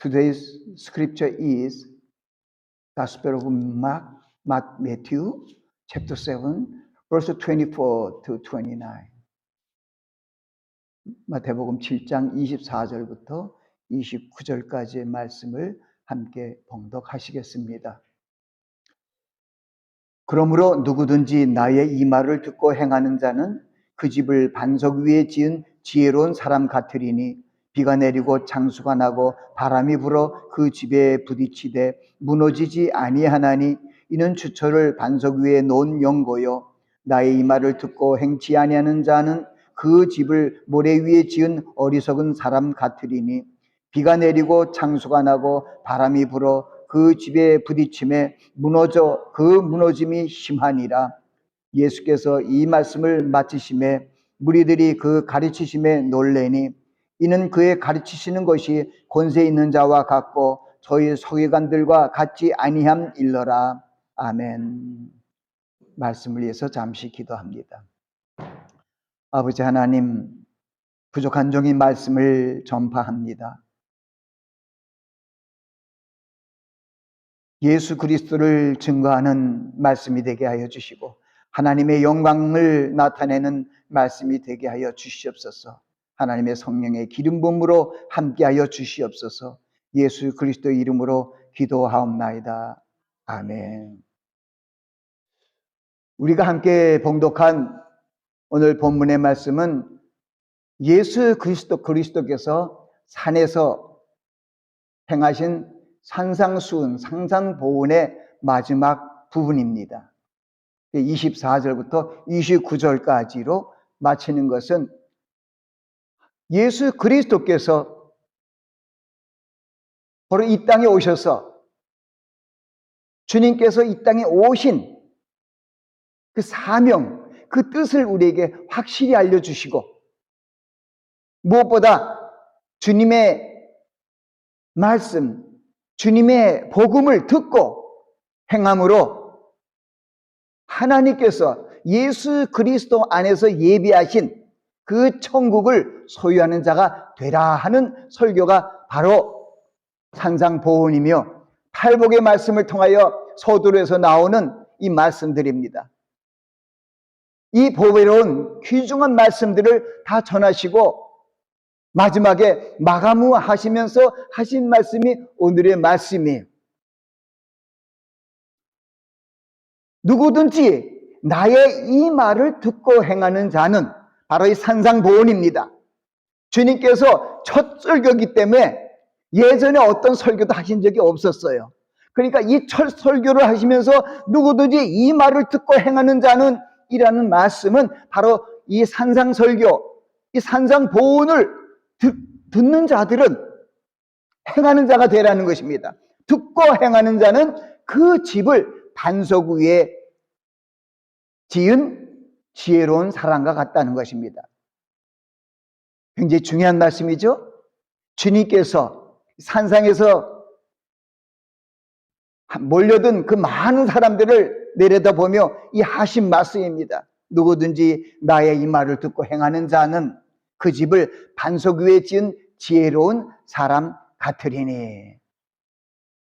Today's scripture is Gospel of Matthew, chapter 7, verse 24 to 29. 마태복음 7장 24절부터 29절까지의 말씀을 함께 봉독하시겠습니다. 그러므로 누구든지 나의 이 말을 듣고 행하는 자는 그 집을 반석 위에 지은 지혜로운 사람 같으리니 비가 내리고 창수가 나고 바람이 불어 그 집에 부딪히되 무너지지 아니하나니 이는 주철을 반석 위에 놓은 연고요 나의 이 말을 듣고 행치 아니하는 자는 그 집을 모래 위에 지은 어리석은 사람 같으리니 비가 내리고 창수가 나고 바람이 불어 그 집에 부딪힘에 무너져 그 무너짐이 심하니라. 예수께서 이 말씀을 마치심에 무리들이 그 가르치심에 놀래니 이는 그의 가르치시는 것이 권세 있는 자와 같고 저희 서기관들과 같지 아니함 일러라. 아멘. 말씀을 위해서 잠시 기도합니다. 아버지 하나님, 부족한 종이 말씀을 전파합니다. 예수 그리스도를 증거하는 말씀이 되게 하여 주시고 하나님의 영광을 나타내는 말씀이 되게 하여 주시옵소서. 하나님의 성령의 기름 부음으로 함께하여 주시옵소서. 예수 그리스도의 이름으로 기도하옵나이다. 아멘. 우리가 함께 봉독한 오늘 본문의 말씀은 예수 그리스도께서 산에서 행하신 산상수훈, 상상보훈의 마지막 부분입니다. 24절부터 29절까지로 마치는 것은 예수 그리스도께서 바로 이 땅에 오셔서 주님께서 이 땅에 오신 그 사명, 그 뜻을 우리에게 확실히 알려주시고 무엇보다 주님의 말씀, 주님의 복음을 듣고 행함으로 하나님께서 예수 그리스도 안에서 예비하신 그 천국을 소유하는 자가 되라 하는 설교가 바로 산상보훈이며 팔복의 말씀을 통하여 서두로에서 나오는 이 말씀들입니다. 이 보배로운 귀중한 말씀들을 다 전하시고 마지막에 마감하시면서 하신 말씀이 오늘의 말씀이에요. 누구든지 나의 이 말을 듣고 행하는 자는 바로 이 산상보훈입니다. 주님께서 첫 설교이기 때문에 예전에 어떤 설교도 하신 적이 없었어요. 그러니까 이 첫 설교를 하시면서 누구든지 이 말을 듣고 행하는 자는 이라는 말씀은 바로 이 산상설교, 이 산상보훈을 듣는 자들은 행하는 자가 되라는 것입니다. 듣고 행하는 자는 그 집을 반석 위에 지은 지혜로운 사람과 같다는 것입니다. 굉장히 중요한 말씀이죠. 주님께서 산상에서 몰려든 그 많은 사람들을 내려다보며 이 하신 말씀입니다. 누구든지 나의 이 말을 듣고 행하는 자는 그 집을 반석 위에 지은 지혜로운 사람 같으리니.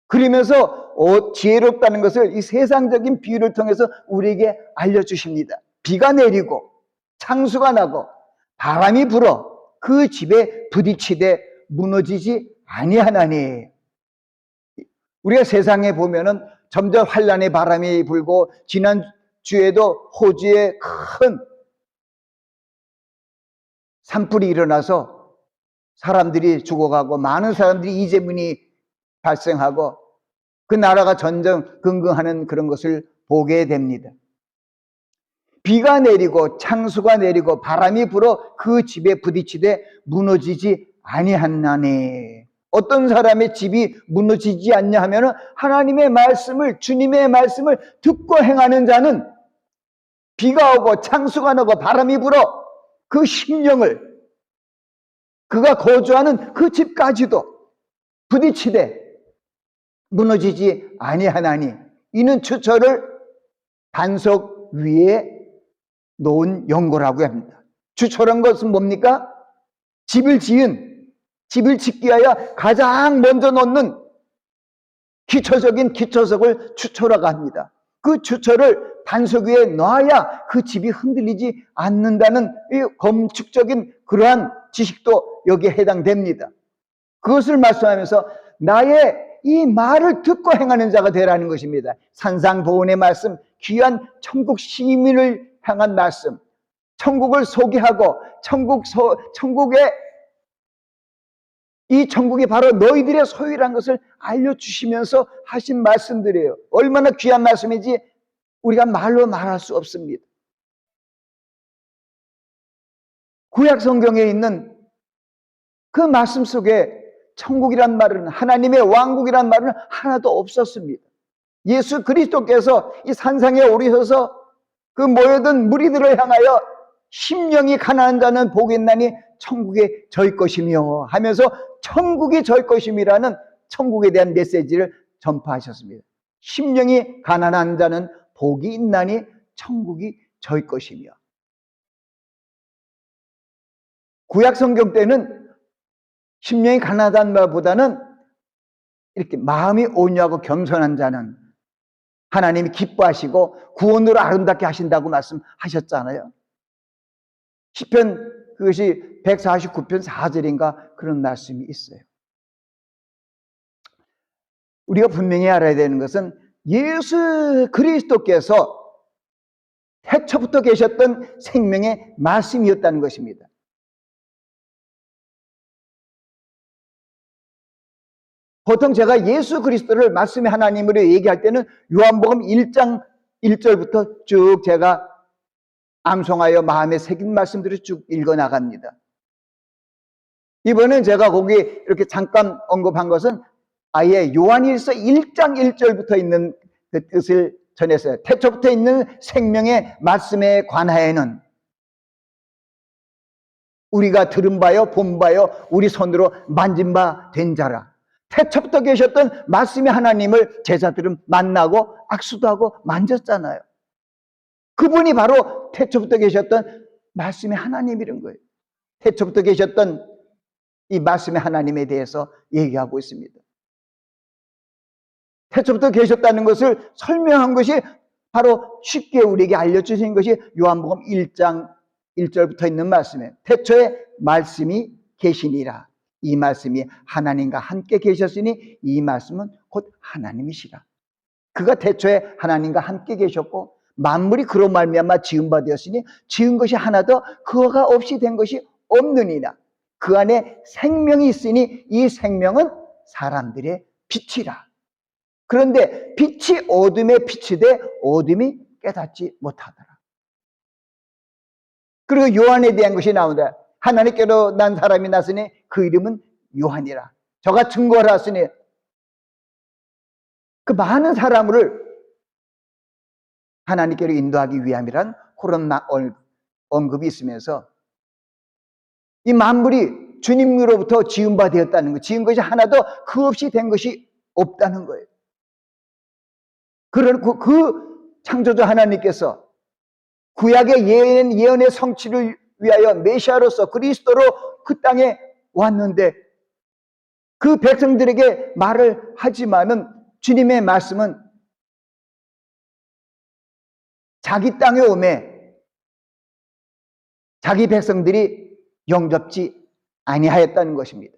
그러면서 지혜롭다는 것을 이 세상적인 비유를 통해서 우리에게 알려주십니다. 비가 내리고 창수가 나고 바람이 불어 그 집에 부딪히되 무너지지 아니하나니. 우리가 세상에 보면은 점점 환란의 바람이 불고 지난주에도 호주에 큰 산불이 일어나서 사람들이 죽어가고 많은 사람들이 이재민이 발생하고 그 나라가 전전긍긍하는 그런 것을 보게 됩니다. 비가 내리고 창수가 내리고 바람이 불어 그 집에 부딪히되 무너지지 아니하나니. 어떤 사람의 집이 무너지지 않냐 하면 하나님의 말씀을, 주님의 말씀을 듣고 행하는 자는 비가 오고 창수가 나고 바람이 불어 그 심령을, 그가 거주하는 그 집까지도 부딪히되 무너지지 아니하나니. 이는 주철을 반석 위에 놓은 연고라고 합니다. 주철한 것은 뭡니까? 집을 지은 집을 짓기 위하여 가장 먼저 놓는 기초적인 기초석을 주초라고 합니다. 그 주초를 반석 위에 놔야 그 집이 흔들리지 않는다는 이 건축적인 그러한 지식도 여기에 해당됩니다. 그것을 말씀하면서 나의 이 말을 듣고 행하는 자가 되라는 것입니다. 산상보훈의 말씀, 귀한 천국 시민을 향한 말씀, 천국을 소개하고 천국의 이 천국이 바로 너희들의 소유라는 것을 알려주시면서 하신 말씀들이에요. 얼마나 귀한 말씀인지 우리가 말로 말할 수 없습니다. 구약 성경에 있는 그 말씀 속에 천국이란 말은, 하나님의 왕국이란 말은 하나도 없었습니다. 예수 그리스도께서 이 산상에 오르셔서 그 모여든 무리들을 향하여 심령이 가난한 자는 복이 있나니 천국에 저희 것이며 하면서 천국이 저희 것임이라는 천국에 대한 메시지를 전파하셨습니다. 심령이 가난한 자는 복이 있나니 천국이 저희 것이며. 구약 성경 때는 심령이 가난하다는 말보다는 이렇게 마음이 온유하고 겸손한 자는 하나님이 기뻐하시고 구원으로 아름답게 하신다고 말씀하셨잖아요. 시편 그것이 149편 4절인가 그런 말씀이 있어요. 우리가 분명히 알아야 되는 것은 예수 그리스도께서 태초부터 계셨던 생명의 말씀이었다는 것입니다. 보통 제가 예수 그리스도를 말씀의 하나님으로 얘기할 때는 요한복음 1장 1절부터 쭉 제가 암송하여 마음에 새긴 말씀들을 쭉 읽어나갑니다. 이번엔 제가 거기 이렇게 잠깐 언급한 것은 아예 요한일서 1장 1절부터 있는 그 뜻을 전했어요. 태초부터 있는 생명의 말씀에 관하여는 우리가 들은 바요, 본 바요, 우리 손으로 만진 바 된 자라. 태초부터 계셨던 말씀의 하나님을 제자들은 만나고 악수도 하고 만졌잖아요. 그분이 바로 태초부터 계셨던 말씀의 하나님이란 거예요. 태초부터 계셨던 이 말씀의 하나님에 대해서 얘기하고 있습니다. 태초부터 계셨다는 것을 설명한 것이 바로 쉽게 우리에게 알려주신 것이 요한복음 1장 1절부터 있는 말씀이에요. 태초에 말씀이 계시니라. 이 말씀이 하나님과 함께 계셨으니 이 말씀은 곧 하나님이시라. 그가 태초에 하나님과 함께 계셨고 만물이 그로 말미암아 지은 바 되었으니 지은 것이 하나도 그가 없이 된 것이 없느니라. 그 안에 생명이 있으니 이 생명은 사람들의 빛이라. 그런데 빛이 어둠에 비치되 어둠이 깨닫지 못하더라. 그리고 요한에 대한 것이 나온다. 하나님께로 난 사람이 났으니 그 이름은 요한이라. 저가 증거를 하시니 그 많은 사람을 하나님께로 인도하기 위함이란 그런 언급이 있으면서 이 만물이 주님으로부터 지은 바 되었다는 것, 지은 것이 하나도 그 없이 된 것이 없다는 거예요. 그러고 그 창조주 하나님께서 구약의 예언의 성취를 위하여 메시아로서 그리스도로 그 땅에 왔는데 그 백성들에게 말을 하지만은 주님의 말씀은 자기 땅에 오매 자기 백성들이 영접지 아니하였다는 것입니다.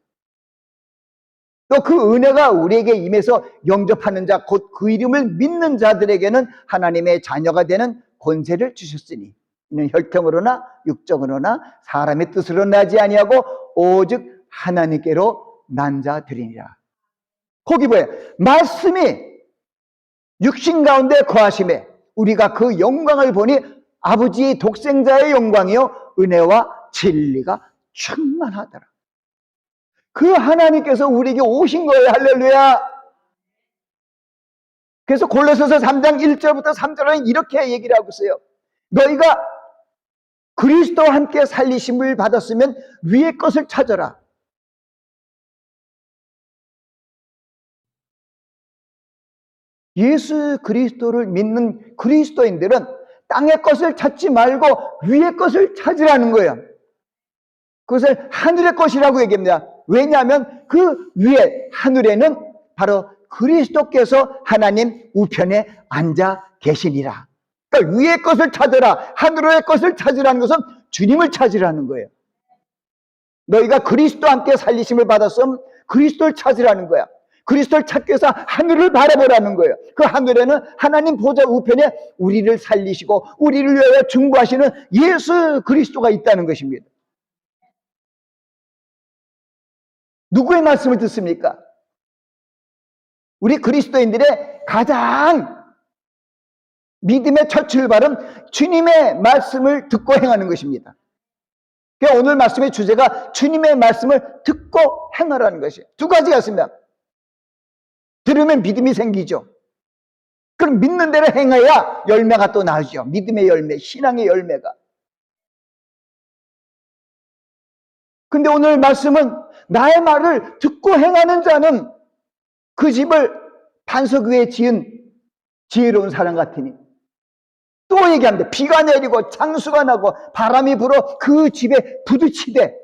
또 그 은혜가 우리에게 임해서 영접하는 자, 곧 그 이름을 믿는 자들에게는 하나님의 자녀가 되는 권세를 주셨으니 이는 혈통으로나 육정으로나 사람의 뜻으로 나지 아니하고 오직 하나님께로 난 자들이니라. 거기 뭐예요? 말씀이 육신 가운데 거하심에 우리가 그 영광을 보니 아버지의 독생자의 영광이요 은혜와 진리가 충만하더라. 그 하나님께서 우리에게 오신 거예요. 할렐루야. 그래서 골로새서 3장 1절부터 3절은 이렇게 얘기를 하고 있어요. 너희가 그리스도와 함께 살리심을 받았으면 위의 것을 찾아라. 예수 그리스도를 믿는 그리스도인들은 땅의 것을 찾지 말고 위의 것을 찾으라는 거예요. 그것을 하늘의 것이라고 얘기합니다. 왜냐하면 그 위에 하늘에는 바로 그리스도께서 하나님 우편에 앉아 계시니라. 그러니까 위의 것을 찾으라, 하늘의 것을 찾으라는 것은 주님을 찾으라는 거예요. 너희가 그리스도와 함께 살리심을 받았으면 그리스도를 찾으라는 거야. 그리스도를 찾기 위해서 하늘을 바라보라는 거예요. 그 하늘에는 하나님 보좌 우편에 우리를 살리시고 우리를 위하여 중보하시는 예수 그리스도가 있다는 것입니다. 누구의 말씀을 듣습니까? 우리 그리스도인들의 가장 믿음의 첫 출발은 주님의 말씀을 듣고 행하는 것입니다. 그러니까 오늘 말씀의 주제가 주님의 말씀을 듣고 행하라는 것이에요. 두 가지가 있습니다. 들으면 믿음이 생기죠. 그럼 믿는 대로 행해야 열매가 또 나오죠. 믿음의 열매, 신앙의 열매가. 근데 오늘 말씀은 나의 말을 듣고 행하는 자는 그 집을 반석 위에 지은 지혜로운 사람 같으니, 또 얘기합니다. 비가 내리고 장수가 나고 바람이 불어 그 집에 부딪히되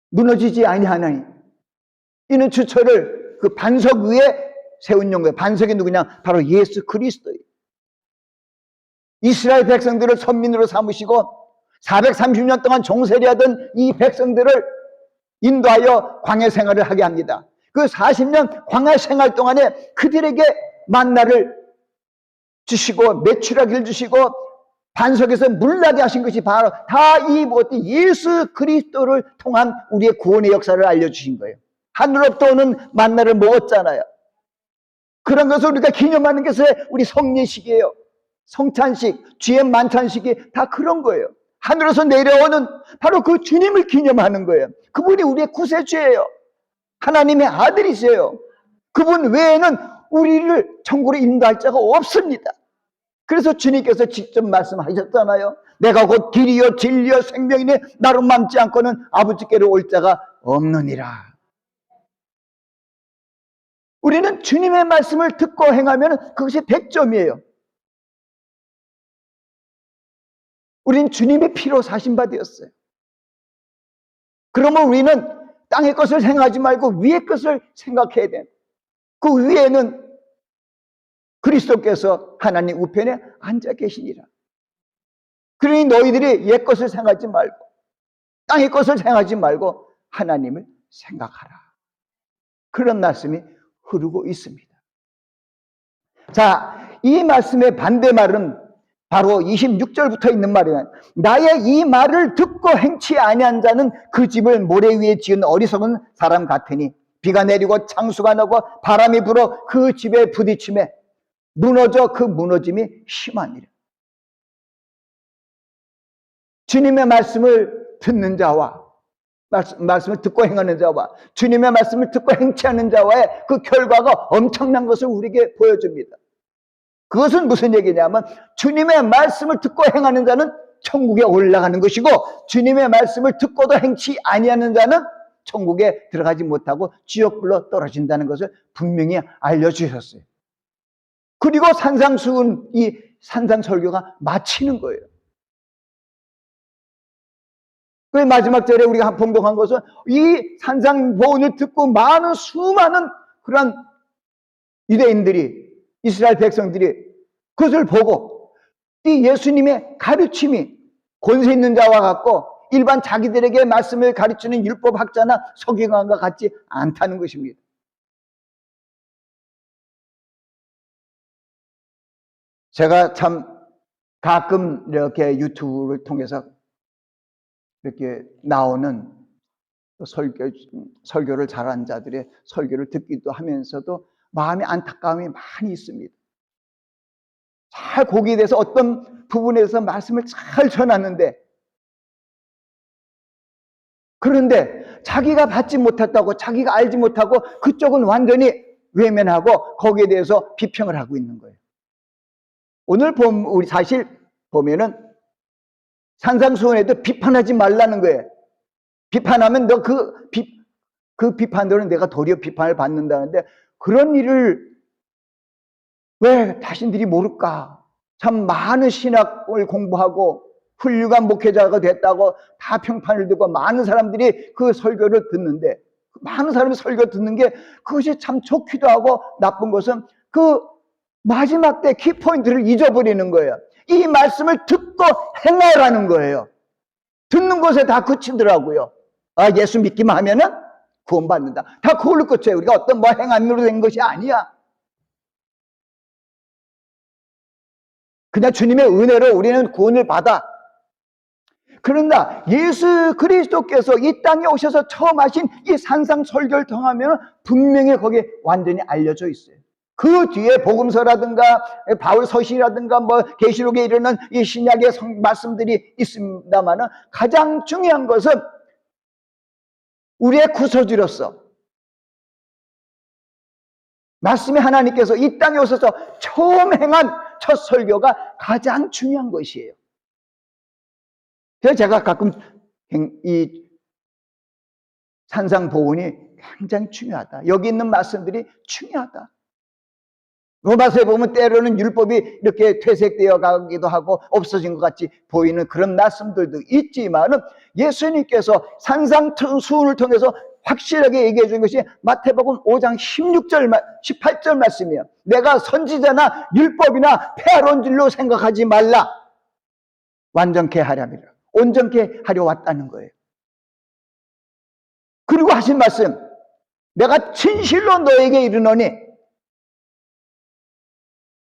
무너지지 아니하나니, 이는 주처를 그 반석 위에 세운 용거예요. 반석이 누구냐? 바로 예수 그리스도예요. 이스라엘 백성들을 선민으로 삼으시고 430년 동안 종살이하던 이 백성들을 인도하여 광야 생활을 하게 합니다. 그 40년 광야 생활 동안에 그들에게 만나를 주시고 메추라기를 주시고 반석에서 물나게 하신 것이 바로 다 이 예수 그리스도를 통한 우리의 구원의 역사를 알려주신 거예요. 하늘로부터 오는 만나를 먹었잖아요. 그런 것을 우리가 기념하는 것이 우리 성례식이에요. 성찬식, 주의 만찬식이 다 그런 거예요. 하늘에서 내려오는 바로 그 주님을 기념하는 거예요. 그분이 우리의 구세주예요. 하나님의 아들이세요. 그분 외에는 우리를 천국으로 인도할 자가 없습니다. 그래서 주님께서 직접 말씀하셨잖아요. 내가 곧 길이요 진리요 생명이니 나로 맘지 않고는 아버지께로 올 자가 없느니라. 우리는 주님의 말씀을 듣고 행하면 그것이 100점이에요. 우리는 주님의 피로 사신 바 되었어요. 그러면 우리는 땅의 것을 생각하지 말고 위의 것을 생각해야 돼요. 그 위에는 그리스도께서 하나님 우편에 앉아 계시니라. 그러니 너희들이 옛 것을 생각하지 말고 땅의 것을 생각하지 말고 하나님을 생각하라. 그런 말씀이 흐르고 있습니다. 자, 이 말씀의 반대말은 바로 26절부터 있는 말이에요. 나의 이 말을 듣고 행치 아니한 자는 그 집을 모래 위에 지은 어리석은 사람 같으니 비가 내리고 창수가 나고 바람이 불어 그 집에 부딪힘에 무너져 그 무너짐이 심하니라. 주님의 말씀을 듣는 자와 말씀을 듣고 행하는 자와 주님의 말씀을 듣고 행치하는 자와의 그 결과가 엄청난 것을 우리에게 보여줍니다. 그것은 무슨 얘기냐면 주님의 말씀을 듣고 행하는 자는 천국에 올라가는 것이고 주님의 말씀을 듣고도 행치 아니하는 자는 천국에 들어가지 못하고 지옥불로 떨어진다는 것을 분명히 알려주셨어요. 그리고 산상수훈, 이 산상설교가 마치는 거예요. 그 마지막 절에 우리가 봉독한 것은 이 산상보훈을 듣고 많은 수많은 그런 유대인들이 이스라엘 백성들이 그것을 보고 이 예수님의 가르침이 권세 있는 자와 같고 일반 자기들에게 말씀을 가르치는 율법학자나 서기관과 같지 않다는 것입니다. 제가 참 가끔 이렇게 유튜브를 통해서 이렇게 나오는 설교를 잘하는 자들의 설교를 듣기도 하면서도 마음의 안타까움이 많이 있습니다. 잘 거기에 대해서 어떤 부분에서 말씀을 잘 전하는데 그런데 자기가 받지 못했다고 자기가 알지 못하고 그쪽은 완전히 외면하고 거기에 대해서 비평을 하고 있는 거예요. 오늘 우리 사실 보면은 산상수훈에도 비판하지 말라는 거예요. 비판하면 너 그 비판대로는 내가 도리어 비판을 받는다는데 그런 일을 왜 자신들이 모를까? 참 많은 신학을 공부하고 훌륭한 목회자가 됐다고 다 평판을 듣고 많은 사람들이 그 설교를 듣는데, 많은 사람이 설교 듣는 게 그것이 참 좋기도 하고 나쁜 것은 그 마지막 때 키포인트를 잊어버리는 거예요. 이 말씀을 듣고 행하라는 거예요. 듣는 것에 다 그치더라고요. 아, 예수 믿기만 하면은 구원받는다. 다 그걸로 끝이에요. 우리가 어떤 뭐 행함으로 된 것이 아니야. 그냥 주님의 은혜로 우리는 구원을 받아. 그런다, 예수 그리스도께서 이 땅에 오셔서 처음 하신 이 산상설교를 통하면 분명히 거기에 완전히 알려져 있어요. 그 뒤에 복음서라든가 바울 서신이라든가 뭐 계시록에 이르는 이 신약의 말씀들이 있습니다만은 가장 중요한 것은 우리의 구서주로서 말씀의 하나님께서 이 땅에 오셔서 처음 행한 첫 설교가 가장 중요한 것이에요. 그래서 제가 가끔 이 산상보훈이 굉장히 중요하다, 여기 있는 말씀들이 중요하다. 로마서에 보면 때로는 율법이 이렇게 퇴색되어 가기도 하고 없어진 것 같이 보이는 그런 말씀들도 있지만은 예수님께서 산상수훈을 통해서 확실하게 얘기해 준 것이 마태복음 5장 18절 말씀이에요. 내가 선지자나 율법이나 폐하러 줄로 생각하지 말라. 완전케 하려니라. 온전케 하려 왔다는 거예요. 그리고 하신 말씀, 내가 진실로 너에게 이르노니,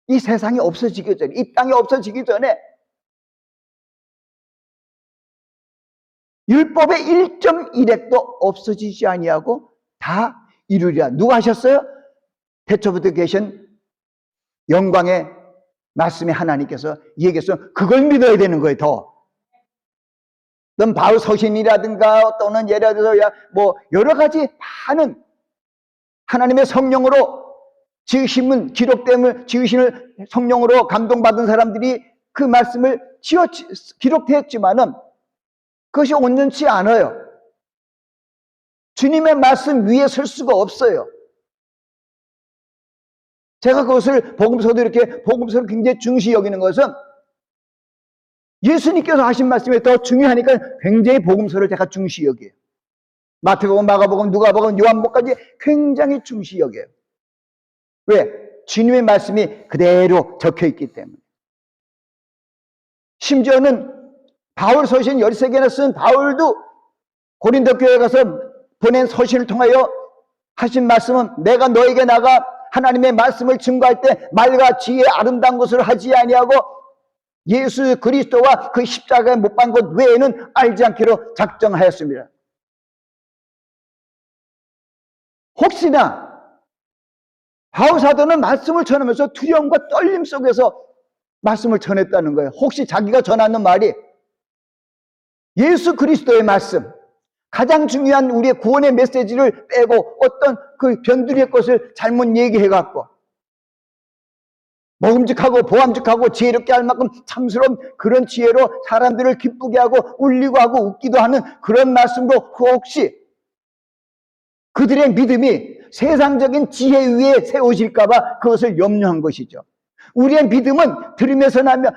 이 세상이 없어지기 전에, 이 땅이 없어지기 전에 율법의 1.1획도 없어지지 아니하고 다 이루리라. 누가 하셨어요? 태초부터 계신 영광의 말씀의 하나님께서 얘기해서 그걸 믿어야 되는 거예요. 더 그럼 바울 서신이라든가 또는 예를 들어서 뭐 여러 가지 많은 하나님의 성령으로 지으심은, 기록됨을 지으시는 성령으로 감동받은 사람들이 그 말씀을 기록했지만은 그것이 온전치 않아요. 주님의 말씀 위에 설 수가 없어요. 제가 그것을 복음서도 이렇게 복음서를 굉장히 중시 여기는 것은 예수님께서 하신 말씀이 더 중요하니까 굉장히 복음서를 제가 중시 여겨요. 마태복음, 마가복음, 누가복음, 요한복음까지 굉장히 중시 여겨요. 왜? 주님의 말씀이 그대로 적혀 있기 때문에. 심지어는 바울 서신 13개나 쓴 바울도 고린도 교회에 가서 보낸 서신을 통하여 하신 말씀은 내가 너에게 나가 하나님의 말씀을 증거할 때 말과 지혜의 아름다운 것을 하지 아니하고 예수 그리스도와 그 십자가에 못 박은 것 외에는 알지 않기로 작정하였습니다. 혹시나 바울 사도는 말씀을 전하면서 두려움과 떨림 속에서 말씀을 전했다는 거예요. 혹시 자기가 전하는 말이 예수 그리스도의 말씀, 가장 중요한 우리의 구원의 메시지를 빼고 어떤 그 변두리의 것을 잘못 얘기해갖고 먹음직하고 보암직하고 지혜롭게 할 만큼 참스러운 그런 지혜로 사람들을 기쁘게 하고 울리고 하고 웃기도 하는 그런 말씀으로 혹시 그들의 믿음이 세상적인 지혜 위에 세워질까봐 그것을 염려한 것이죠. 우리의 믿음은 들음에서 나며,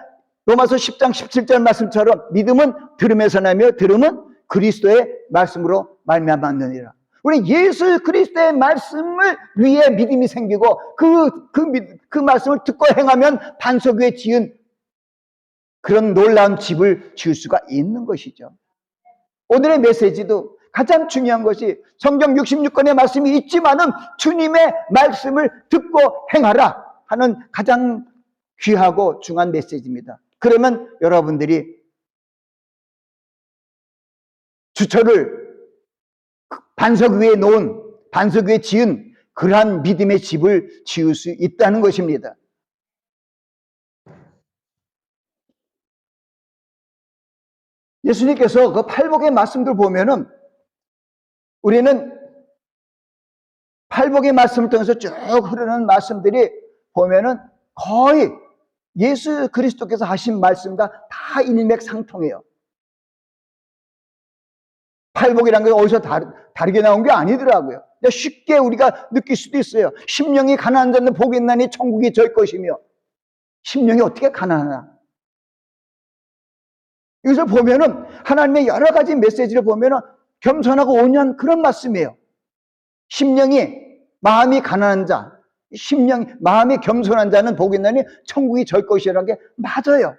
로마서 10장 17절 말씀처럼 믿음은 들음에서 나며 들음은 그리스도의 말씀으로 말미암았느니라. 우리 예수 그리스도의 말씀을 위해 믿음이 생기고 그 말씀을 듣고 행하면 반석 위에 지은 그런 놀라운 집을 지을 수가 있는 것이죠. 오늘의 메시지도 가장 중요한 것이 성경 66권의 말씀이 있지만은 주님의 말씀을 듣고 행하라 하는 가장 귀하고 중요한 메시지입니다. 그러면 여러분들이 주처를 반석 위에 놓은, 반석 위에 지은 그러한 믿음의 집을 지을 수 있다는 것입니다. 예수님께서 그 팔복의 말씀들 보면은 우리는 팔복의 말씀을 통해서 쭉 흐르는 말씀들이 보면은 거의 예수 그리스도께서 하신 말씀과 다 일맥상통해요. 팔복이라는 게 어디서 다르게 나온 게 아니더라고요. 쉽게 우리가 느낄 수도 있어요. 심령이 가난한 자는 복이 있나니 천국이 저희 것이며, 심령이 어떻게 가난하나? 이것을 보면은 하나님의 여러 가지 메시지를 보면은 겸손하고 온유한 그런 말씀이에요. 심령이 마음이 가난한 자, 마음이 겸손한 자는 복이 있나니 천국이 저희 것이라는 게 맞아요.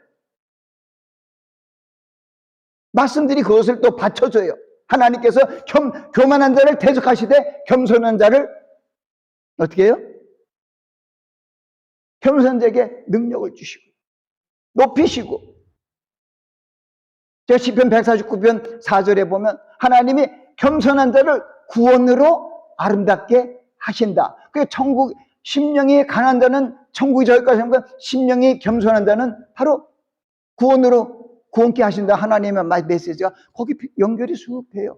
말씀들이 그것을 또 받쳐줘요. 하나님께서 교만한 자를 대적하시되 겸손한 자를 어떻게 해요? 겸손한 자에게 능력을 주시고 높이시고, 제가 시편 149편 4절에 보면 하나님이 겸손한 자를 구원으로 아름답게 하신다. 그 천국, 심령이 가난한 자는 천국이 저기까지 하는 건, 심령이 겸손한 자는 바로 구원케 하신다. 하나님의 메시지가 거기 연결이 쑥 돼요.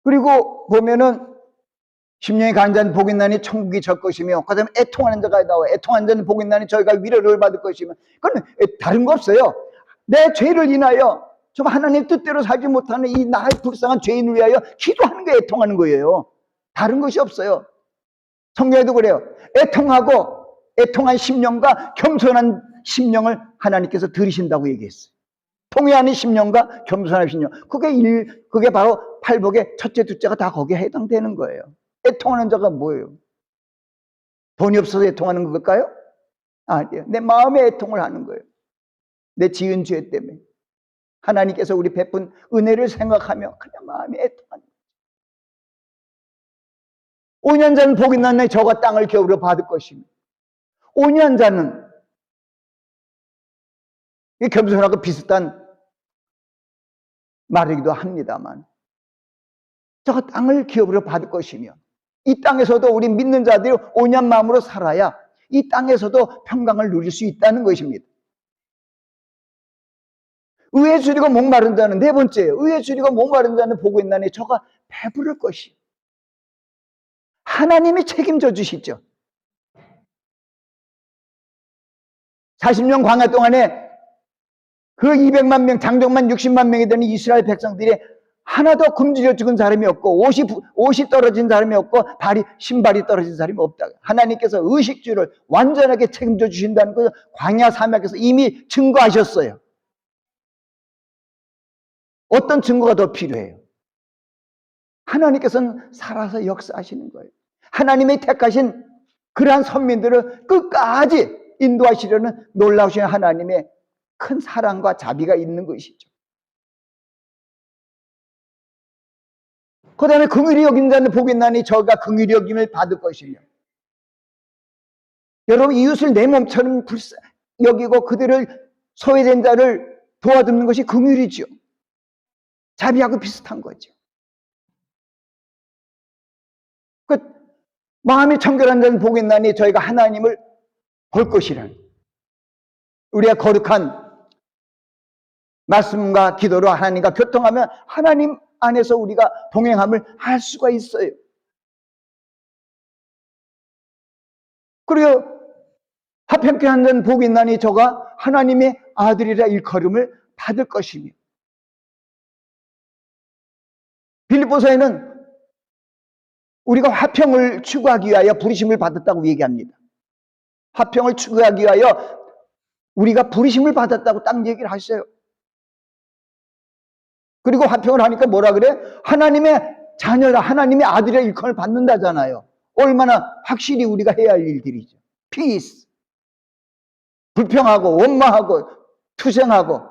그리고 보면은 심령이 가난한 자는 복이 있나니 천국이 저 것이며, 그 다음에 애통하는 자가 나와요. 애통하는 자는 복이 있나니 저희가 위로를 받을 것이며. 그건 다른 거 없어요. 내 죄를 인하여 좀 하나님 뜻대로 살지 못하는 이 나의 불쌍한 죄인을 위하여 기도하는 게 애통하는 거예요. 다른 것이 없어요. 성경에도 그래요. 애통한 심령과 겸손한 심령을 하나님께서 들으신다고 얘기했어요. 통회하는 심령과 겸손한 심령. 그게 바로 팔복의 첫째, 둘째가 다 거기에 해당되는 거예요. 애통하는 자가 뭐예요? 돈이 없어서 애통하는 걸까요? 아니에요. 내 마음에 애통을 하는 거예요. 내 지은 죄 때문에. 하나님께서 우리 베푼 은혜를 생각하며 그냥 마음이 애통하는 거예요. 온유한 자는 복이 있나니 저가 땅을 겨울에 받을 것이며. 온유한 자는 이 겸손하고 비슷한 말이기도 합니다만, 저가 땅을 기업으로 받을 것이며, 이 땅에서도 우리 믿는 자들이 온유한 마음으로 살아야 이 땅에서도 평강을 누릴 수 있다는 것입니다. 의에 줄이고 목마른 자는 네 번째예요. 의에 줄이고 목마른 자는 복이 있나니 저가 배부를 것이. 하나님이 책임져 주시죠. 40년 광야 동안에 그 200만 명, 장정만 60만 명이 되는 이스라엘 백성들이 하나도 굶주려 죽은 사람이 없고, 옷이 떨어진 사람이 없고, 신발이 떨어진 사람이 없다. 하나님께서 의식주를 완전하게 책임져 주신다는 것을 광야 사막에서 이미 증거하셨어요. 어떤 증거가 더 필요해요? 하나님께서는 살아서 역사하시는 거예요. 하나님의 택하신 그러한 선민들을 끝까지 인도하시려는 놀라우신 하나님의 큰 사랑과 자비가 있는 것이죠. 그 다음에 긍휼히 여기는 자는 복이 있나니 저가 긍휼히 여김을 받을 것이며. 여러분, 이웃을 내 몸처럼 여기고 그들을 소외된 자를 도와주는 것이 긍휼이죠. 자비하고 비슷한 거죠. 그 마음이 청결한 자는 복이 있나니 저희가 하나님을 볼 것이라는, 우리가 거룩한 말씀과 기도로 하나님과 교통하면 하나님 안에서 우리가 동행함을 할 수가 있어요. 그리고 화평케 하는 자는 복이 있나니 저가 하나님의 아들이라 일컬음을 받을 것이며. 빌립보서에는 우리가 화평을 추구하기 위하여 부르심을 받았다고 얘기합니다. 화평을 추구하기 위하여 우리가 부르심을 받았다고 딱 얘기를 하셔요. 그리고 화평을 하니까 뭐라 그래? 하나님의 자녀라, 하나님의 아들의 일컬음을 받는다잖아요. 얼마나 확실히 우리가 해야 할 일들이죠. 피스. 불평하고 원망하고 투쟁하고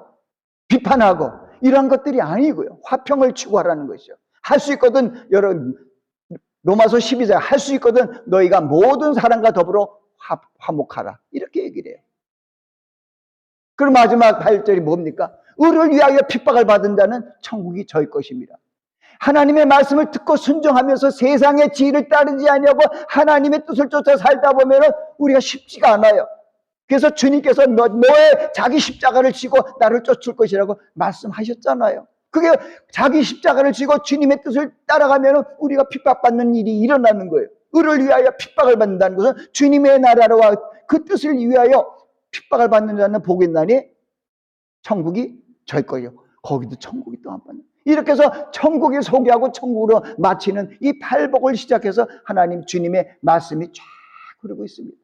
비판하고 이런 것들이 아니고요. 화평을 추구하라는 것이죠. 할 수 있거든, 여러분, 로마서 12장 할 수 있거든 너희가 모든 사람과 더불어 화목하라. 이렇게 얘기를 해요. 그럼 마지막 8절이 뭡니까? 의를 위하여 핍박을 받은 자는 천국이 저희 것입니다. 하나님의 말씀을 듣고 순종하면서 세상의 지혜를 따르지 아니하고 하나님의 뜻을 쫓아 살다 보면 우리가 쉽지가 않아요. 그래서 주님께서 너의 자기 십자가를 지고 나를 쫓을 것이라고 말씀하셨잖아요. 그게 자기 십자가를 지고 주님의 뜻을 따라가면 우리가 핍박받는 일이 일어나는 거예요. 의를 위하여 핍박을 받는다는 것은 주님의 나라와 그 뜻을 위하여 핍박을 받는 자는 복이 있나니 천국이 저희 거예요. 거기도 천국이 또 한 번. 이렇게 해서 천국이 소개하고 천국으로 마치는 이 팔복을 시작해서 하나님 주님의 말씀이 쫙 흐르고 있습니다.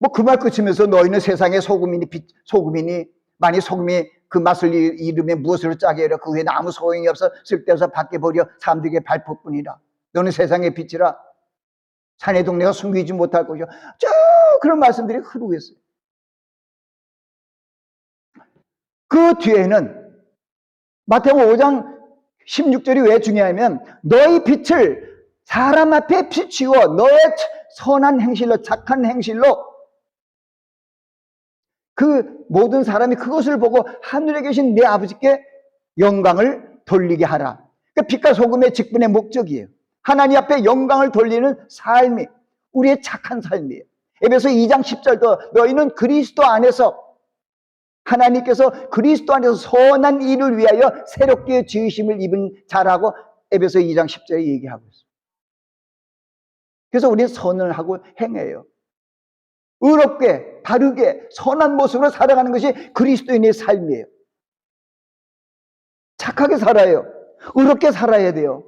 뭐 그 말 끝이면서 너희는 세상의 소금이니 만일 소금이 그 맛을 잃으면 무엇으로 짜게 하려 그 후에는 아무 소용이 없어 쓸데없어 밖에 버려 사람들에게 발포뿐이라. 너는 세상의 빛이라 산의 동네가 숨기지 못할 것이요. 쭉 그런 말씀들이 흐르고 있어요. 그 뒤에는 마태복음 5장 16절이 왜 중요하냐면 너희 빛을 사람 앞에 비추어 너의 선한 행실로 착한 행실로 그 모든 사람이 그것을 보고 하늘에 계신 내 아버지께 영광을 돌리게 하라. 그러니까 빛과 소금의 직분의 목적이에요. 하나님 앞에 영광을 돌리는 삶이 우리의 착한 삶이에요. 에베소 2장 10절도 너희는 그리스도 안에서 하나님께서 그리스도 안에서 선한 일을 위하여 새롭게 지으심을 입은 자라고 에베소 2장 10절에 얘기하고 있어요. 그래서 우리는 선을 하고 행해요. 의롭게 바르게 선한 모습으로 살아가는 것이 그리스도인의 삶이에요. 착하게 살아요. 의롭게 살아야 돼요.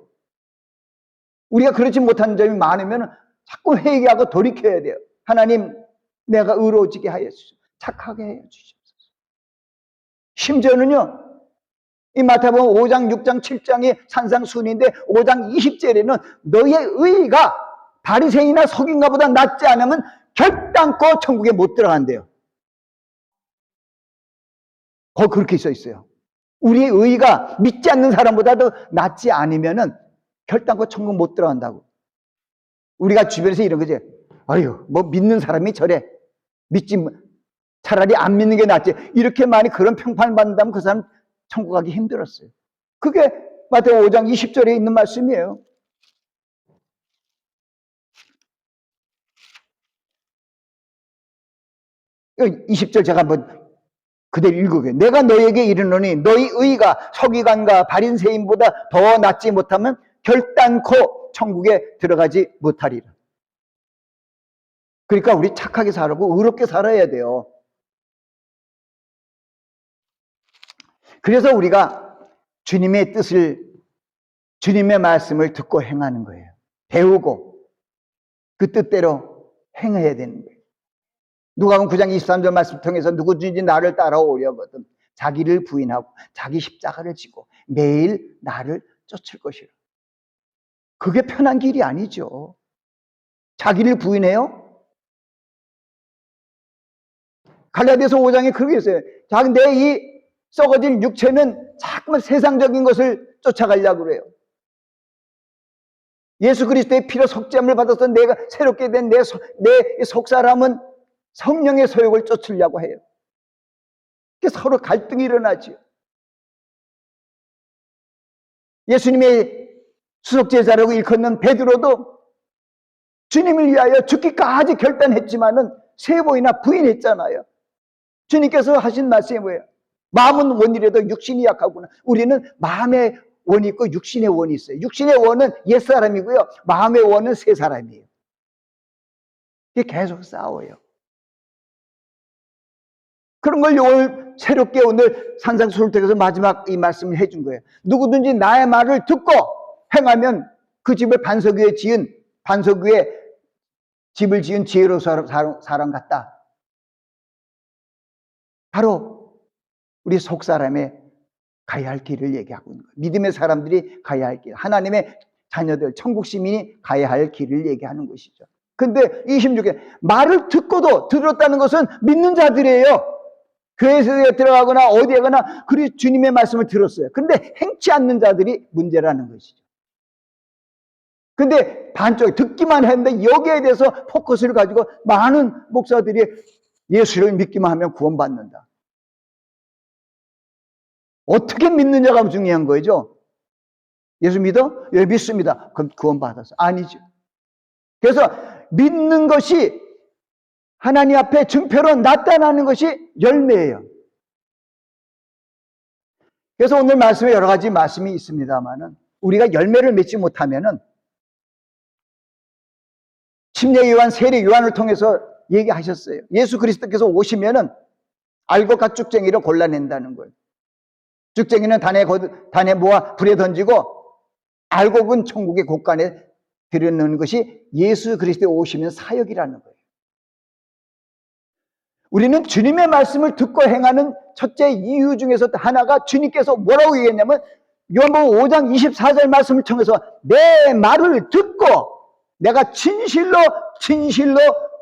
우리가 그렇지 못한 점이 많으면 자꾸 회개하고 돌이켜야 돼요. 하나님 내가 의로워지게 하여 주시옵소서. 착하게 해 주시옵소서. 심지어는요 이 마태복음 5장 6장 7장이 산상순인데 5장 20절에는 너의 의가 바리새인이나 서기관보다 낫지 않으면 결단코 천국에 못 들어간대요. 그렇게 써 있어요. 우리의 의가 믿지 않는 사람보다도 낫지 않으면은 결단코 천국 못 들어간다고. 우리가 주변에서 이런 거지. 아유, 뭐 믿는 사람이 저래. 차라리 안 믿는 게 낫지. 이렇게 많이 그런 평판을 받는다면 그 사람 천국 가기 힘들었어요. 그게 마태복음 5장 20절에 있는 말씀이에요. 20절 제가 한번 그대로 읽어볼게요. 내가 너에게 이르노니 너희 의가 서기관과 바리새인보다 더 낫지 못하면 결단코 천국에 들어가지 못하리라. 그러니까 우리 착하게 살고 의롭게 살아야 돼요. 그래서 우리가 주님의 뜻을 주님의 말씀을 듣고 행하는 거예요. 배우고 그 뜻대로 행해야 되는 거예요. 누가복음 9장 23절 말씀 통해서 누구든지 나를 따라오려거든 자기를 부인하고 자기 십자가를 지고 매일 나를 쫓을 것이라. 그게 편한 길이 아니죠. 자기를 부인해요? 갈라디아서 5장에 그렇게 있어요. 내 이 썩어진 육체는 자꾸만 세상적인 것을 쫓아가려고 그래요. 예수 그리스도의 피로 속죄함을 받아서 내가 새롭게 된 내 속사람은 성령의 소욕을 쫓으려고 해요. 서로 갈등이 일어나죠. 예수님의 수석제자라고 일컫는 베드로도 주님을 위하여 죽기까지 결단했지만은 세 번이나 부인했잖아요. 주님께서 하신 말씀이 뭐예요? 마음은 원이라도 육신이 약하구나. 우리는 마음의 원이 있고 육신의 원이 있어요. 육신의 원은 옛사람이고요. 마음의 원은 새 사람이에요. 이게 계속 싸워요. 그런 걸 오늘 새롭게 오늘 산상수훈에서 마지막 이 말씀을 해준 거예요. 누구든지 나의 말을 듣고 행하면 그 집을 반석 위에 집을 지은 지혜로운 사람 같다. 바로 우리 속사람의 가야 할 길을 얘기하고 있는 거예요. 믿음의 사람들이 가야 할 길, 하나님의 자녀들, 천국 시민이 가야 할 길을 얘기하는 것이죠. 근데 26에 말을 듣고도 들었다는 것은 믿는 자들이에요. 교회에 들어가거나 어디에 가나 그리 주님의 말씀을 들었어요. 근데 행치 않는 자들이 문제라는 것이죠. 근데 반쪽에 듣기만 했는데 여기에 대해서 포커스를 가지고 많은 목사들이 예수를 믿기만 하면 구원받는다. 어떻게 믿느냐가 중요한 거죠. 예수 믿어? 예, 믿습니다. 그럼 구원받았어. 아니죠. 그래서 믿는 것이 하나님 앞에 증표로 나타나는 것이 열매예요. 그래서 오늘 말씀에 여러 가지 말씀이 있습니다만은 우리가 열매를 맺지 못하면은 침례 요한, 세례 요한을 통해서 얘기하셨어요. 예수 그리스도께서 오시면은 알곡과 쭉쟁이를 골라낸다는 거예요. 쭉쟁이는 단에 모아 불에 던지고 알고 본 천국의 곳간에 들여놓는 것이 예수 그리스도의 오시면 사역이라는 거예요. 우리는 주님의 말씀을 듣고 행하는 첫째 이유 중에서 하나가 주님께서 뭐라고 얘기했냐면 요한복음 5장 24절 말씀을 통해서 내 말을 듣고 내가 진실로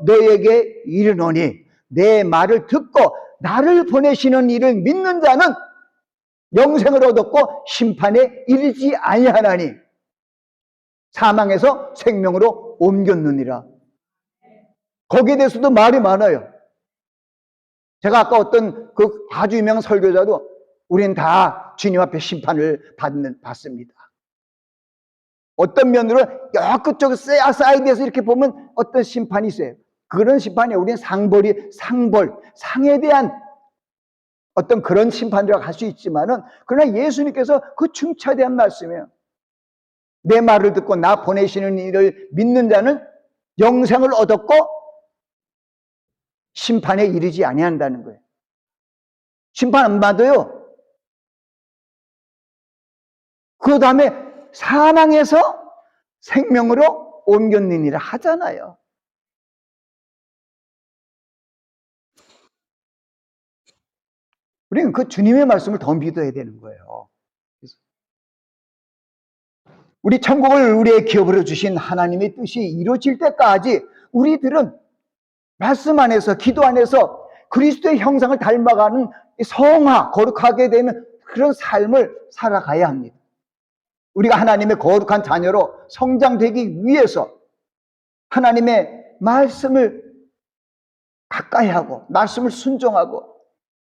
너에게 이르노니 내 말을 듣고 나를 보내시는 이를 믿는 자는 영생을 얻었고 심판에 이르지 아니하나니 사망에서 생명으로 옮겼느니라. 거기에 대해서도 말이 많아요. 제가 아까 어떤 그 아주 유명한 설교자도 우리는 다 주님 앞에 심판을 받습니다. 어떤 면으로 끝쪽 사이드에서 이렇게 보면 어떤 심판이 있어요. 그런 심판이 우리는 상에 대한 어떤 그런 심판이라고 할 수 있지만은 그러나 예수님께서 그 중차대한 말씀이에요. 내 말을 듣고 나 보내시는 이를 믿는 자는 영생을 얻었고 심판에 이르지 아니한다는 거예요. 심판 안 받아요. 그 다음에 사망에서 생명으로 옮겼느니라 하잖아요. 우리는 그 주님의 말씀을 더 믿어야 되는 거예요. 우리 천국을 우리의 기업으로 주신 하나님의 뜻이 이루어질 때까지 우리들은 말씀 안에서, 기도 안에서 그리스도의 형상을 닮아가는 성화, 거룩하게 되는 그런 삶을 살아가야 합니다. 우리가 하나님의 거룩한 자녀로 성장되기 위해서 하나님의 말씀을 가까이 하고 말씀을 순종하고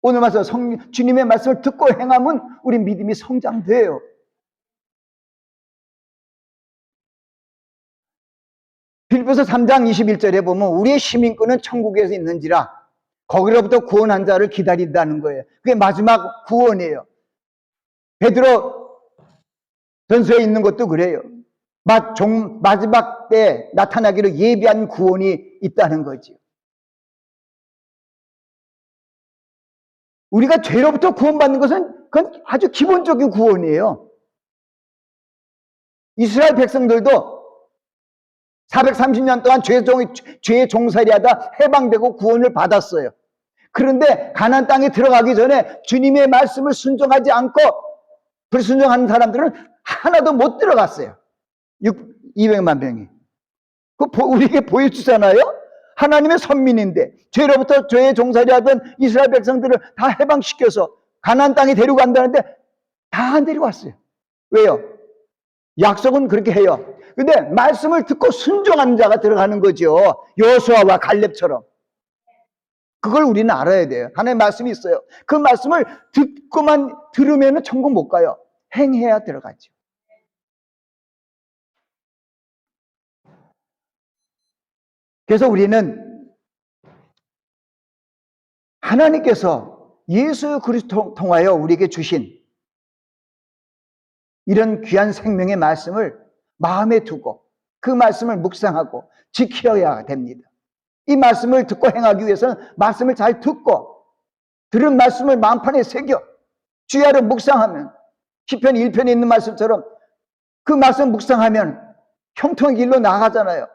오늘 말씀 주님의 말씀을 듣고 행하면 우리 믿음이 성장돼요. 빌립보서 3장 21절에 보면 우리의 시민권은 천국에서 있는지라 거기로부터 구원한 자를 기다린다는 거예요. 그게 마지막 구원이에요. 베드로 전서에 있는 것도 그래요. 마지막 때 나타나기로 예비한 구원이 있다는 거죠. 우리가 죄로부터 구원받는 것은 그건 아주 기본적인 구원이에요. 이스라엘 백성들도 430년 동안 죄의 종살이하다 해방되고 구원을 받았어요. 그런데 가나안 땅에 들어가기 전에 주님의 말씀을 순종하지 않고 불순종하는 사람들은 하나도 못 들어갔어요. 200만 명이. 그거 우리에게 보여주잖아요. 하나님의 선민인데 죄로부터 죄의 종살이하던 이스라엘 백성들을 다 해방시켜서 가나안 땅에 데려간다는데 다 안 데려갔어요. 왜요? 약속은 그렇게 해요. 근데 말씀을 듣고 순종하는 자가 들어가는 거죠. 여호수아와 갈렙처럼. 그걸 우리는 알아야 돼요. 하나님의 말씀이 있어요. 그 말씀을 듣고만 들으면 천국 못 가요. 행해야 들어가죠. 그래서 우리는 하나님께서 예수 그리스도 통하여 우리에게 주신 이런 귀한 생명의 말씀을 마음에 두고 그 말씀을 묵상하고 지켜야 됩니다. 이 말씀을 듣고 행하기 위해서는 말씀을 잘 듣고 들은 말씀을 마음판에 새겨 주야를 묵상하면 시편 1편에 있는 말씀처럼 그 말씀 묵상하면 형통의 길로 나아가잖아요.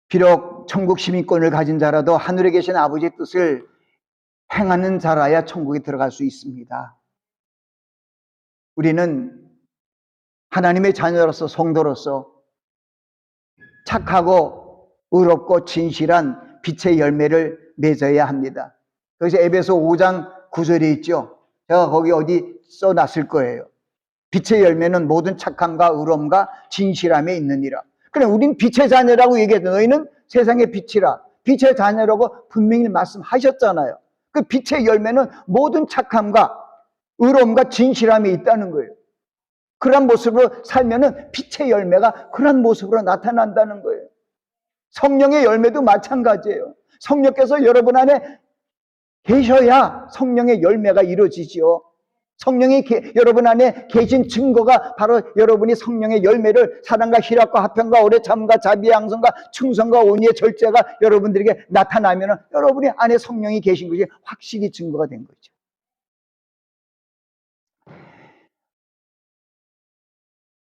비록 천국 시민권을 가진 자라도 하늘에 계신 아버지의 뜻을 행하는 자라야 천국에 들어갈 수 있습니다. 우리는 하나님의 자녀로서 성도로서 착하고 의롭고 진실한 빛의 열매를 맺어야 합니다. 그래서 에베소 5장 9절에 있죠. 제가 거기 어디 써놨을 거예요. 빛의 열매는 모든 착함과 의로움과 진실함에 있느니라. 그래, 우린 빛의 자녀라고 얘기해도 너희는 세상의 빛이라. 빛의 자녀라고 분명히 말씀하셨잖아요. 그 빛의 열매는 모든 착함과 의로움과 진실함에 있다는 거예요. 그런 모습으로 살면은 빛의 열매가 그런 모습으로 나타난다는 거예요. 성령의 열매도 마찬가지예요. 성령께서 여러분 안에 계셔야 성령의 열매가 이루어지지요. 성령이 여러분 안에 계신 증거가 바로 여러분이 성령의 열매를 사랑과 희락과 화평과 오래 참과 자비의 양성과 충성과 온유의 절제가 여러분들에게 나타나면 여러분이 안에 성령이 계신 것이 확실히 증거가 된 거죠.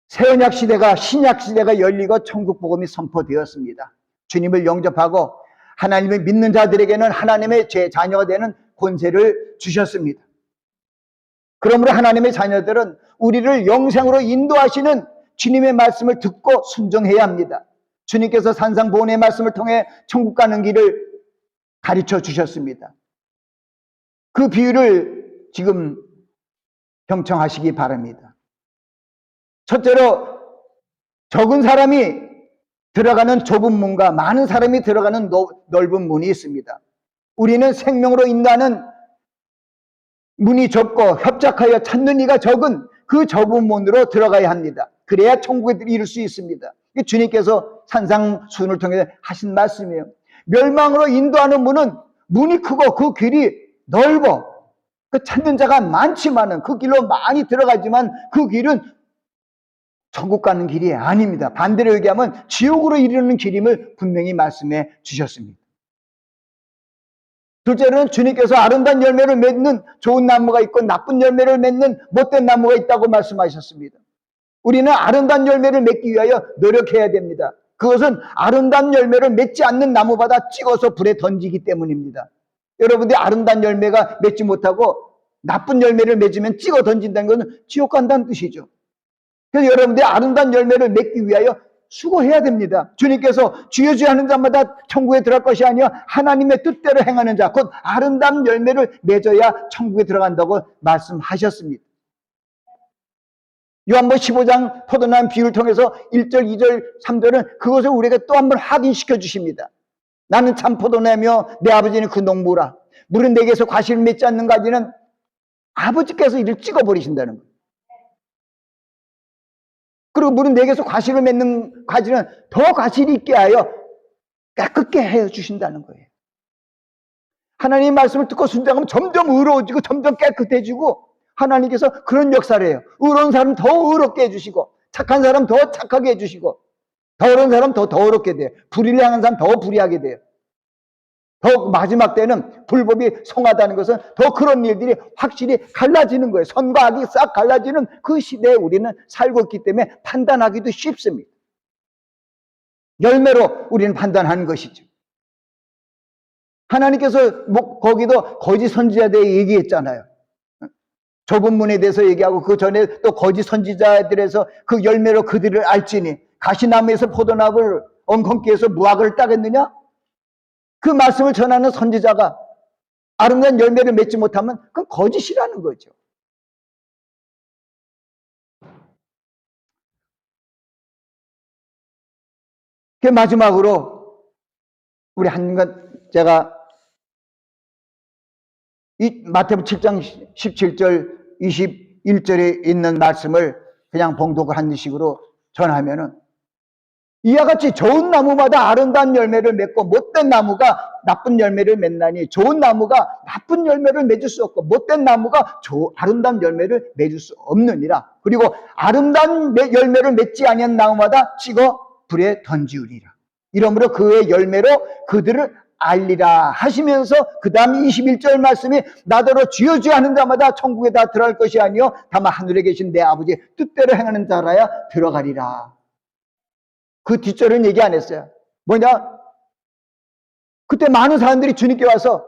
새언약 시대가 신약 시대가 열리고 천국 복음이 선포되었습니다. 주님을 영접하고 하나님을 믿는 자들에게는 하나님의 제 자녀가 되는 권세를 주셨습니다. 그러므로 하나님의 자녀들은 우리를 영생으로 인도하시는 주님의 말씀을 듣고 순종해야 합니다. 주님께서 산상보훈의 말씀을 통해 천국 가는 길을 가르쳐 주셨습니다. 그 비유를 지금 경청하시기 바랍니다. 첫째로 적은 사람이 들어가는 좁은 문과 많은 사람이 들어가는 넓은 문이 있습니다. 우리는 생명으로 인도하는 문이 좁고 협착하여 찾는 이가 적은 그 좁은 문으로 들어가야 합니다. 그래야 천국에 이룰 수 있습니다. 주님께서 산상수훈을 통해 하신 말씀이에요. 멸망으로 인도하는 문은 문이 크고 그 길이 넓어 그 찾는 자가 많지만은 그 길로 많이 들어가지만 그 길은 천국 가는 길이 아닙니다. 반대로 얘기하면 지옥으로 이르는 길임을 분명히 말씀해 주셨습니다. 둘째로는 주님께서 아름다운 열매를 맺는 좋은 나무가 있고 나쁜 열매를 맺는 못된 나무가 있다고 말씀하셨습니다. 우리는 아름다운 열매를 맺기 위하여 노력해야 됩니다. 그것은 아름다운 열매를 맺지 않는 나무마다 찍어서 불에 던지기 때문입니다. 여러분들이 아름다운 열매가 맺지 못하고 나쁜 열매를 맺으면 찍어 던진다는 것은 지옥 간다는 뜻이죠. 그래서 여러분들이 아름다운 열매를 맺기 위하여 수고해야 됩니다. 주님께서 주여 주여 하는 자마다 천국에 들어갈 것이 아니라 하나님의 뜻대로 행하는 자, 곧 아름다운 열매를 맺어야 천국에 들어간다고 말씀하셨습니다. 요한복음 15장 포도나무 비유를 통해서 1절, 2절, 3절은 그것을 우리에게 또 한 번 확인시켜 주십니다. 나는 참 포도나무며 내 아버지는 그 농부라. 물은 내게서 과실을 맺지 않는 가지는 아버지께서 이를 찍어버리신다는 거예요. 그리고 물은 내게서 과실을 맺는 가지는 더 과실이 있게 하여 깨끗게 해주신다는 거예요. 하나님의 말씀을 듣고 순종하면 점점 의로워지고 점점 깨끗해지고 하나님께서 그런 역사를 해요. 의로운 사람 더 의롭게 해주시고 착한 사람 더 착하게 해주시고 더러운 사람 더 더럽게 돼요. 불의를 향한 사람 더 불의하게 돼요. 더 마지막 때는 불법이 성하다는 것은 더 그런 일들이 확실히 갈라지는 거예요. 선과 악이 싹 갈라지는 그 시대에 우리는 살고 있기 때문에 판단하기도 쉽습니다. 열매로 우리는 판단하는 것이죠. 하나님께서 거기도 거짓 선지자들에 얘기했잖아요. 좁은 문에 대해서 얘기하고 그 전에 또 거짓 선지자들에서 그 열매로 그들을 알지니 가시나무에서 포도나무를 엉겅퀴 해서 무화과를 따겠느냐? 그 말씀을 전하는 선지자가 아름다운 열매를 맺지 못하면 그건 거짓이라는 거죠. 그 마지막으로 우리 제가 이 마태복음 7장 17절 21절에 있는 말씀을 그냥 봉독을 한 식으로 전하면은 이와 같이 좋은 나무마다 아름다운 열매를 맺고 못된 나무가 나쁜 열매를 맺나니 좋은 나무가 나쁜 열매를 맺을 수 없고 못된 나무가 아름다운 열매를 맺을 수 없느니라. 그리고 아름다운 열매를 맺지 아니한 나무마다 찍어 불에 던지우리라. 이러므로 그의 열매로 그들을 알리라 하시면서 그 다음 21절 말씀이 나더러 주여 주여 하는 자마다 천국에 다 들어갈 것이 아니요 다만 하늘에 계신 내 아버지의 뜻대로 행하는 자라야 들어가리라. 그 뒷절은 얘기 안 했어요. 뭐냐? 그때 많은 사람들이 주님께 와서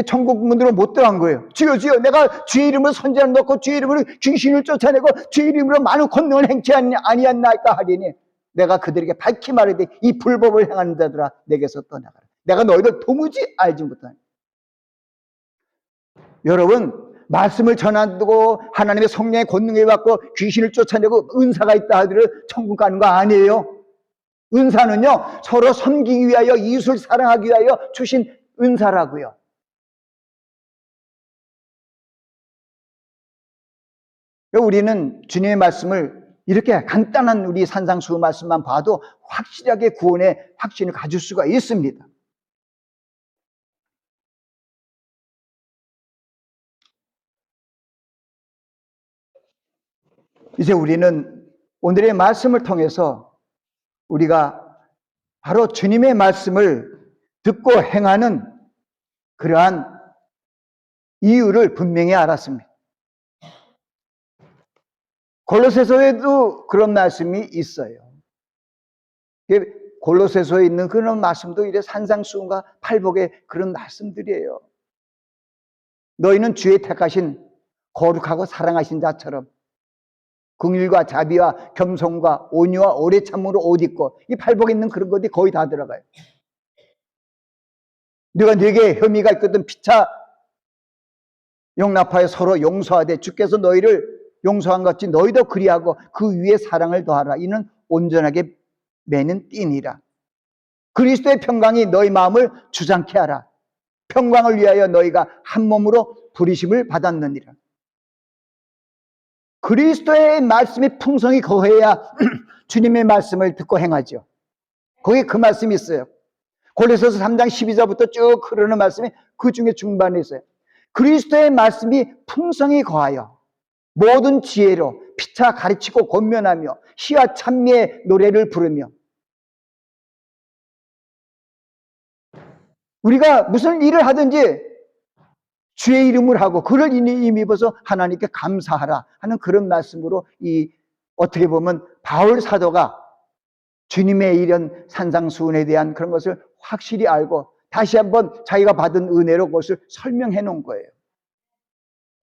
천국 문으로 못 들어간 거예요. 주여 주여 내가 주의 이름으로 선지자를 넣고 주의 이름으로 귀신을 쫓아내고 주의 이름으로 많은 권능을 행치 아니했나이까 하리니 내가 그들에게 밝히 말하되 이 불법을 행하는 자들아 내게서 떠나가라. 내가 너희를 도무지 알지 못하니. 여러분 말씀을 전하고 하나님의 성령의 권능을 받고 귀신을 쫓아내고 은사가 있다 하더라도 천국 가는 거 아니에요. 은사는요 서로 섬기기 위하여 이웃을 사랑하기 위하여 주신 은사라고요. 우리는 주님의 말씀을 이렇게 간단한 우리 산상수훈 말씀만 봐도 확실하게 구원의 확신을 가질 수가 있습니다. 이제 우리는 오늘의 말씀을 통해서 우리가 바로 주님의 말씀을 듣고 행하는 그러한 이유를 분명히 알았습니다. 골로새서에도 그런 말씀이 있어요. 골로새서에 있는 그런 말씀도 이래 산상수훈과 팔복의 그런 말씀들이에요. 너희는 주의 택하신 거룩하고 사랑하신 자처럼 긍휼과 자비와 겸손과 온유와 오래 참음으로 옷 입고, 이 팔복에 있는 그런 것들이 거의 다 들어가요. 네가 네게 혐의가 있거든 피차 용납하여 서로 용서하되 주께서 너희를 용서한 것 같이 너희도 그리하고 그 위에 사랑을 더하라. 이는 온전하게 매는 띠니라. 그리스도의 평강이 너희 마음을 주장케 하라. 평강을 위하여 너희가 한 몸으로 부르심을 받았느니라. 그리스도의 말씀이 풍성히 거해야 주님의 말씀을 듣고 행하죠. 거기에 그 말씀이 있어요. 골로새서 3장 12절부터 쭉 흐르는 말씀이 그 중에 중반에 있어요. 그리스도의 말씀이 풍성히 거하여 모든 지혜로 피차 가르치고 권면하며 시와 찬미의 노래를 부르며, 우리가 무슨 일을 하든지 주의 이름을 하고 그를 힘입어서 하나님께 감사하라 하는 그런 말씀으로, 어떻게 보면 바울 사도가 주님의 이런 산상수훈에 대한 그런 것을 확실히 알고 다시 한번 자기가 받은 은혜로 그것을 설명해 놓은 거예요.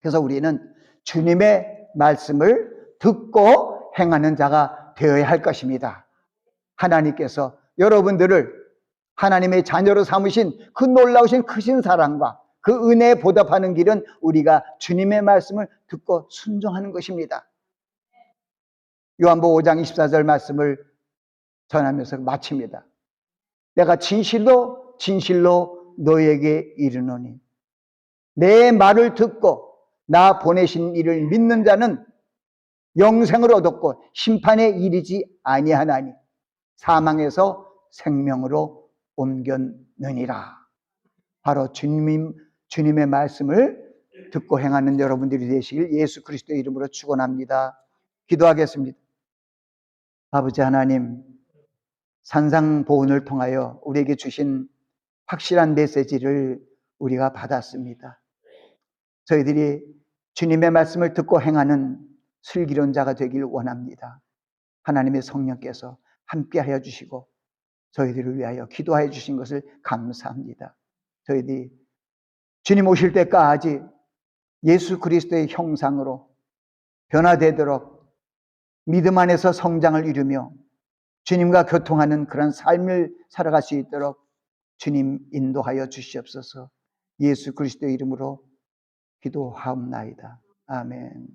그래서 우리는 주님의 말씀을 듣고 행하는 자가 되어야 할 것입니다. 하나님께서 여러분들을 하나님의 자녀로 삼으신 그 놀라우신 크신 사랑과 그 은혜에 보답하는 길은 우리가 주님의 말씀을 듣고 순종하는 것입니다. 요한복음 5장 24절 말씀을 전하면서 마칩니다. 내가 진실로 진실로 너에게 이르노니 내 말을 듣고 나 보내신 이를 믿는 자는 영생을 얻었고 심판에 이르지 아니하나니 사망에서 생명으로 옮겼느니라. 바로 주님의 말씀을 듣고 행하는 여러분들이 되시길 예수 그리스도의 이름으로 축원합니다. 기도하겠습니다. 아버지 하나님, 산상보훈을 통하여 우리에게 주신 확실한 메시지를 우리가 받았습니다. 저희들이 주님의 말씀을 듣고 행하는 슬기로운 자가 되길 원합니다. 하나님의 성령께서 함께하여 주시고 저희들을 위하여 기도하여 주신 것을 감사합니다. 저희들이 주님 오실 때까지 예수 그리스도의 형상으로 변화되도록 믿음 안에서 성장을 이루며 주님과 교통하는 그런 삶을 살아갈 수 있도록 주님 인도하여 주시옵소서. 예수 그리스도의 이름으로 기도하옵나이다. 아멘.